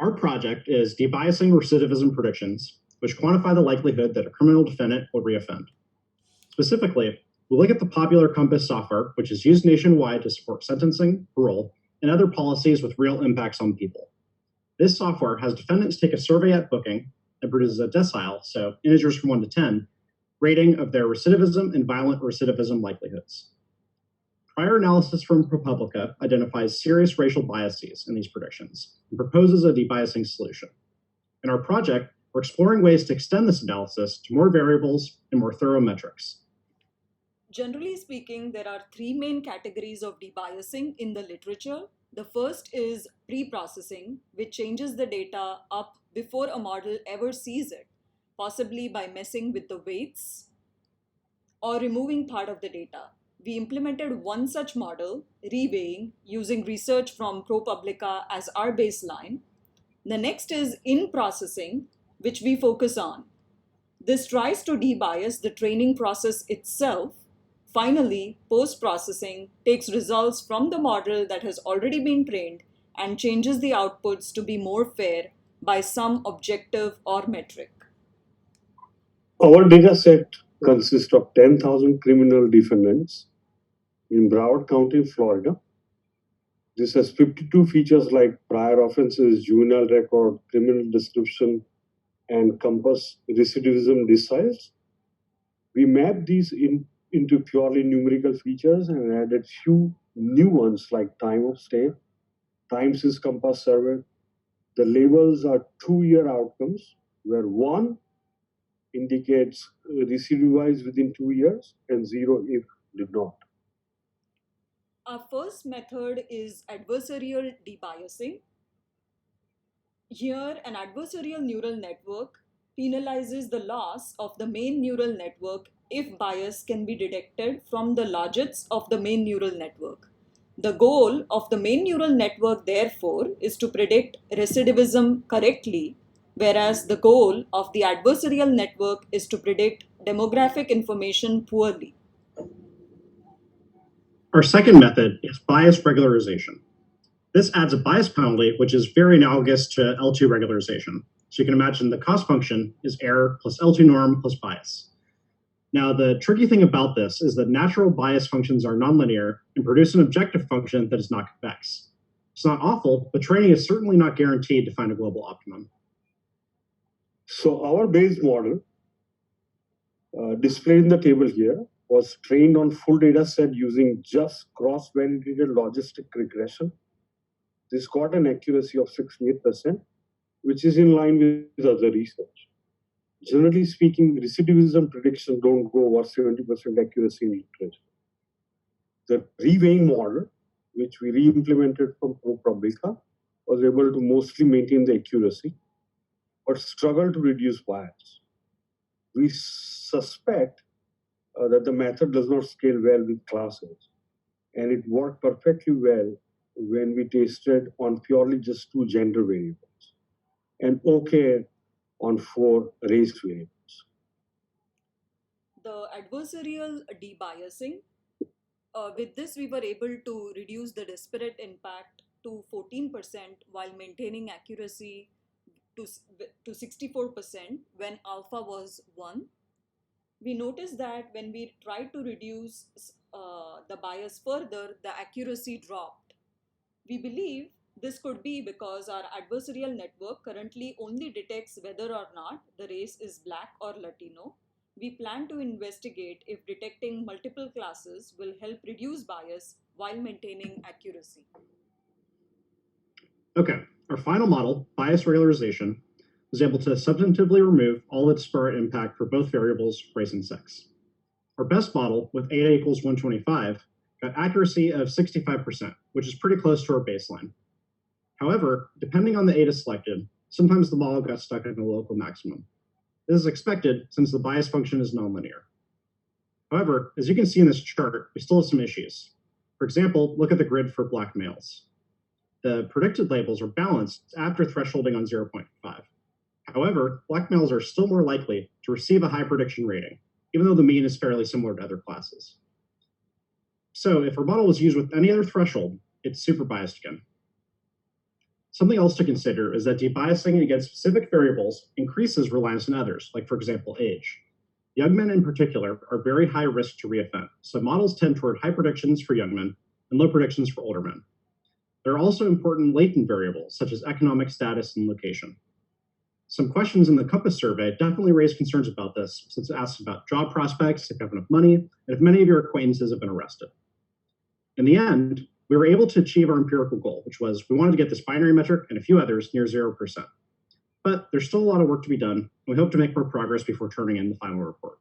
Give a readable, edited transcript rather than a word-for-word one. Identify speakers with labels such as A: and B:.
A: Our project is debiasing recidivism predictions, which quantify the likelihood that a criminal defendant will reoffend. Specifically, we look at the popular Compass software, which is used nationwide to support sentencing, parole, and other policies with real impacts on people. This software has defendants take a survey at booking and produces a decile, so integers from 1 to 10, rating of their recidivism and violent recidivism likelihoods. Prior analysis from ProPublica identifies serious racial biases in these predictions and proposes a debiasing solution. In our project, we're exploring ways to extend this analysis to more variables and more thorough metrics.
B: Generally speaking, there are three main categories of debiasing in the literature. The first is pre-processing, which changes the data up before a model ever sees it, possibly by messing with the weights or removing part of the data. We implemented one such model, reweighing, using research from ProPublica as our baseline. The next is in-processing, which we focus on. This tries to debias the training process itself. Finally, post-processing takes results from the model that has already been trained and changes the outputs to be more fair by some objective or metric.
C: Our data set consists of 10,000 criminal defendants in Broward County, Florida. This has 52 features like prior offenses, juvenile record, criminal description, and Compass recidivism deciles. We mapped these into purely numerical features and added few new ones like time of stay, times is Compass survey. The labels are 2-year outcomes, where 1 indicates recidivized within 2 years and 0 if did not.
B: Our first method is adversarial debiasing. Here, an adversarial neural network penalizes the loss of the main neural network if bias can be detected from the logits of the main neural network. The goal of the main neural network, therefore, is to predict recidivism correctly, whereas the goal of the adversarial network is to predict demographic information poorly.
A: Our second method is bias regularization. This adds a bias penalty, which is very analogous to L2 regularization. So you can imagine the cost function is error plus L2 norm plus bias. Now, the tricky thing about this is that natural bias functions are nonlinear and produce an objective function that is not convex. It's not awful, but training is certainly not guaranteed to find a global optimum.
C: So our base model, displayed in the table here, was trained on full data set using just cross-validated logistic regression. This got an accuracy of 68%, which is in line with other research. Generally speaking, recidivism predictions don't go over 70% accuracy in literature. The reweighing model, which we re-implemented from ProPublica, was able to mostly maintain the accuracy, but struggled to reduce bias. We suspect that the method does not scale well with classes, and it worked perfectly well when we tested on purely just 2 gender variables, and okay on 4 race variables.
B: The adversarial debiasing, with this we were able to reduce the disparate impact to 14% while maintaining accuracy to 64% when alpha was 1. We noticed that when we tried to reduce the bias further, the accuracy dropped. We believe this could be because our adversarial network currently only detects whether or not the race is Black or Latino. We plan to investigate if detecting multiple classes will help reduce bias while maintaining accuracy.
A: Okay, our final model, bias regularization, was able to substantively remove all the disparate impact for both variables, race and sex. Our best model, with eta equals 125, got accuracy of 65%, which is pretty close to our baseline. However, depending on the eta selected, sometimes the model got stuck at a local maximum. This is expected since the bias function is nonlinear. However, as you can see in this chart, we still have some issues. For example, look at the grid for Black males. The predicted labels are balanced after thresholding on 0.5. However, Black males are still more likely to receive a high prediction rating, even though the mean is fairly similar to other classes. So if our model was used with any other threshold, it's super biased again. Something else to consider is that debiasing against specific variables increases reliance on others, like, for example, age. Young men in particular are very high risk to reoffend, so models tend toward high predictions for young men and low predictions for older men. There are also important latent variables, such as economic status and location. Some questions in the Compass survey definitely raise concerns about this, since it asks about job prospects, if you have enough money, and if many of your acquaintances have been arrested. In the end, we were able to achieve our empirical goal, which was we wanted to get this binary metric and a few others near 0%. But there's still a lot of work to be done, and we hope to make more progress before turning in the final report.